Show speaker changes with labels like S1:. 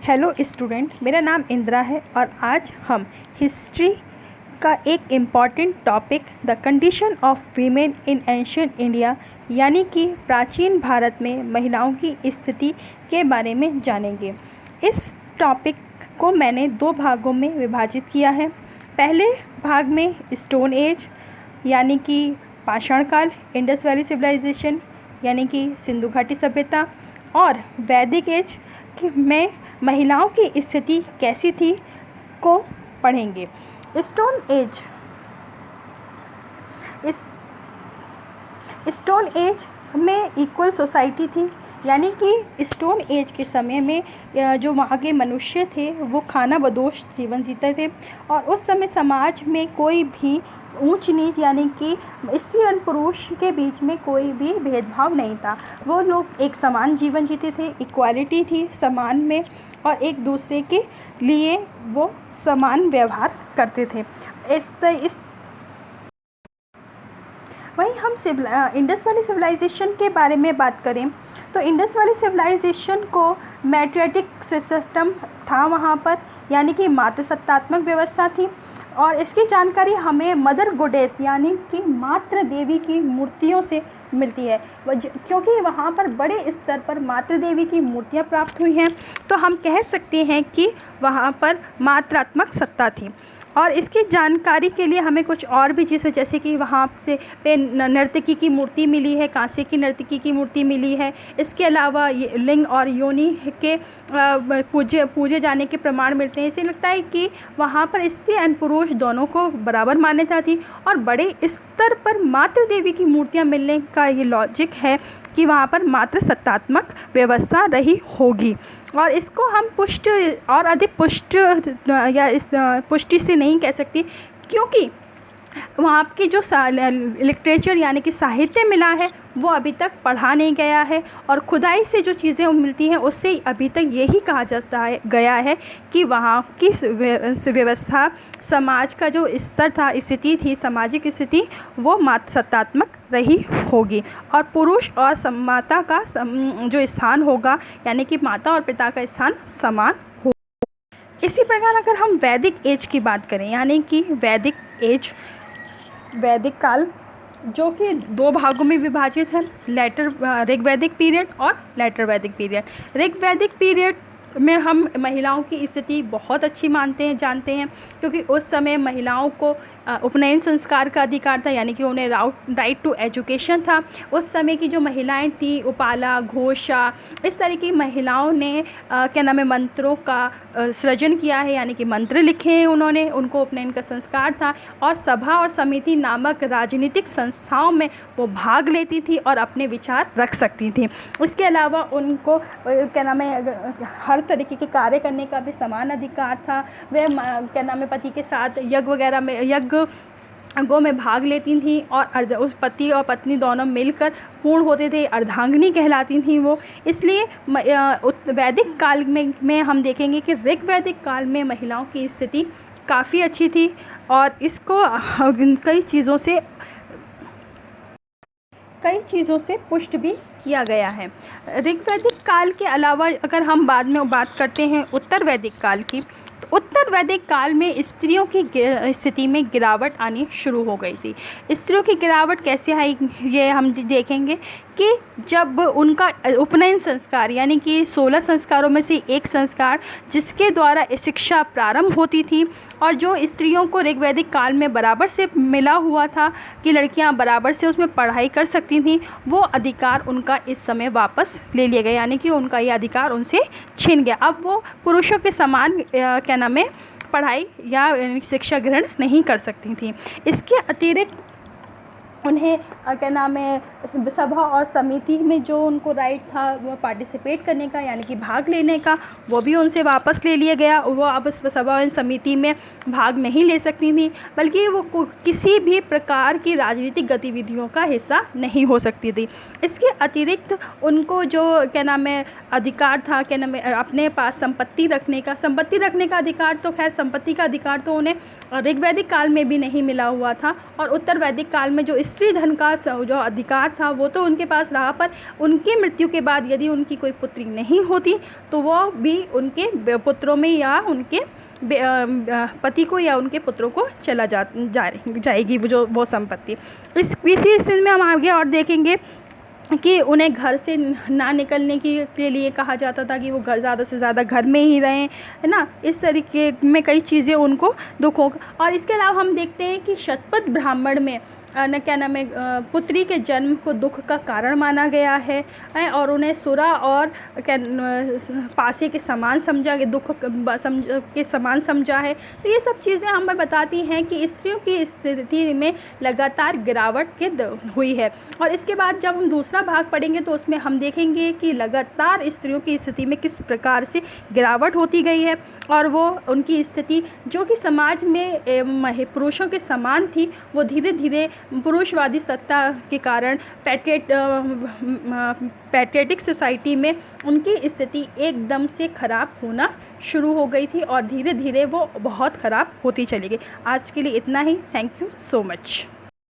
S1: Hello student, मेरा नाम इंदिरा है और आज हम हिस्ट्री का एक important topic the condition of women in ancient India यानी कि प्राचीन भारत में महिलाओं की स्थिति के बारे में जानेंगे। इस टॉपिक को मैंने दो भागों में विभाजित किया है। पहले भाग में स्टोन एज यानी कि पाषाण काल, इंडस वैली सिविलाइजेशन यानी कि सिंधु घाटी सभ्यता, और वैदिक एज में महिलाओं की स्थिति कैसी थी को पढ़ेंगे। स्टोन एज में इक्वल सोसाइटी थी, यानी कि स्टोन एज के समय में जो वहाँ के मनुष्य थे वो खाना बदोश जीवन जीते थे और उस समय समाज में कोई भी ऊंच नीच यानी कि स्त्री और पुरुष के बीच में कोई भी भेदभाव नहीं था। वो लोग एक समान जीवन जीते थे, इक्वालिटी थी समान में और एक दूसरे के लिए वो समान व्यवहार करते थे। वहीं हम इंडस वैली सिविलाइजेशन के बारे में बात करें तो इंडस वैली सिविलाइजेशन को मैट्रियार्टिक सिस्टम था वहाँ पर, यानी कि मातृसत्तात्मक व्यवस्था थी और इसकी जानकारी हमें मदर गोडेस यानी कि मातृ देवी की मूर्तियों से मिलती है। क्योंकि वहाँ पर बड़े स्तर पर मातृ देवी की मूर्तियाँ प्राप्त हुई हैं तो हम कह सकते हैं कि वहाँ पर मात्रात्मक सत्ता थी। और इसकी जानकारी के लिए हमें कुछ और भी चीज़ें, जैसे कि वहाँ से पे नर्तकी की मूर्ति मिली है, कांसे की नर्तकी की मूर्ति मिली है। इसके अलावा लिंग और योनि के पूजे जाने के प्रमाण मिलते हैं। इसे लगता है कि वहाँ पर स्त्री एवं पुरुष दोनों को बराबर मान्यता थी और बड़े स्तर पर मातृ देवी की मूर्तियाँ मिलने का ये लॉजिक है कि वहाँ पर मात्र सत्तात्मक व्यवस्था रही होगी। और इसको हम अधिक पुष्टि से नहीं कह सकती, क्योंकि वहाँ की जो लिटरेचर यानी कि साहित्य मिला है वो अभी तक पढ़ा नहीं गया है और खुदाई से जो चीज़ें मिलती हैं उससे अभी तक यही कहा जाता गया है कि वहाँ की व्यवस्था, समाज का जो स्तर था, स्थिति थी, सामाजिक स्थिति, वो मात्र सत्तात्मक रही होगी और पुरुष और माता का जो स्थान होगा यानी कि माता और पिता का स्थान समान होगा। इसी प्रकार अगर हम वैदिक एज की बात करें, यानी कि वैदिक काल जो कि दो भागों में विभाजित है, ऋग्वैदिक पीरियड और लेटर वैदिक पीरियड। ऋग्वैदिक पीरियड में हम महिलाओं की स्थिति बहुत अच्छी जानते हैं, क्योंकि उस समय महिलाओं को उपनयन संस्कार का अधिकार था, यानी कि उन्हें राइट टू एजुकेशन था। उस समय की जो महिलाएं थी, उपाला, घोषा, इस तरह की महिलाओं ने मंत्रों का सृजन किया है, यानी कि मंत्र लिखे हैं उन्होंने, उनको उपनयन का संस्कार था और सभा और समिति नामक राजनीतिक संस्थाओं में वो भाग लेती थी और अपने विचार रख सकती थी। इसके अलावा उनको हर तरीके के कार्य करने का भी समान अधिकार था। वे पति के साथ यज्ञों में भाग लेती थी और उस पति और पत्नी दोनों मिलकर पूर्ण होते थे, अर्धांगिनी कहलाती थी वो। इसलिए वैदिक काल में हम देखेंगे कि ऋग्वैदिक काल में महिलाओं की स्थिति काफ़ी अच्छी थी और इसको कई चीज़ों से पुष्ट भी किया गया है। ऋग्वैदिक काल के अलावा अगर हम बाद में बात करते हैं उत्तर वैदिक काल की, तो उत्तर वैदिक काल में स्त्रियों की स्थिति में गिरावट आनी शुरू हो गई थी। स्त्रियों की गिरावट कैसे आई ये हम देखेंगे कि जब उनका उपनयन संस्कार, यानी कि 16 संस्कारों में से एक संस्कार जिसके द्वारा शिक्षा प्रारंभ होती थी और जो स्त्रियों को ऋग्वैदिक काल में बराबर से मिला हुआ था कि लड़कियां बराबर से उसमें पढ़ाई कर सकती थीं, वो अधिकार उनका इस समय वापस ले लिया गया, यानी कि उनका ये अधिकार उनसे छिन गया। अब वो पुरुषों के समान पढ़ाई या शिक्षा ग्रहण नहीं कर सकती थी। इसके अतिरिक्त उन्हें सभा और समिति में जो उनको राइट था वो पार्टिसिपेट करने का, यानी कि भाग लेने का, वो भी उनसे वापस ले लिया गया। वो अब सभा और समिति में भाग नहीं ले सकती थी, बल्कि वो किसी भी प्रकार की राजनीतिक गतिविधियों का हिस्सा नहीं हो सकती थी। इसके अतिरिक्त उनको जो अधिकार था अपने पास संपत्ति रखने का अधिकार, तो खैर संपत्ति का अधिकार तो उन्हें ऋग्वैदिक काल में भी नहीं मिला हुआ था और उत्तर वैदिक काल में जो स्त्री धन का जो अधिकार था वो तो उनके पास रहा, पर उनकी मृत्यु के बाद यदि उनकी कोई पुत्री नहीं होती तो वो भी उनके पुत्रों में या उनके पति को या उनके पुत्रों को चला जाएगी वो संपत्ति। इसी स्थिति में हम आगे और देखेंगे कि उन्हें घर से ना निकलने के लिए कहा जाता था कि वो घर ज़्यादा से ज़्यादा घर में ही रहें, है ना। इस तरीके में कई चीज़ें उनको दुखों। और इसके अलावा हम देखते हैं कि शतपथ ब्राह्मण में क्या नाम है, पुत्री के जन्म को दुख का कारण माना गया है और उन्हें सुरा और पासे के समान समझा, दुख के समान समझा है। तो ये सब चीज़ें हमें बताती हैं कि स्त्रियों की स्थिति में लगातार गिरावट हुई है। और इसके बाद जब हम दूसरा भाग पढ़ेंगे तो उसमें हम देखेंगे कि लगातार स्त्रियों की स्थिति में किस प्रकार से गिरावट होती गई है और वो उनकी स्थिति जो कि समाज में पुरुषों के समान थी, वो धीरे धीरे पुरुषवादी सत्ता के कारण पैट्रियटिक सोसाइटी में उनकी स्थिति एकदम से ख़राब होना शुरू हो गई थी और धीरे धीरे वो बहुत ख़राब होती चली गई। आज के लिए इतना ही। Thank you so much.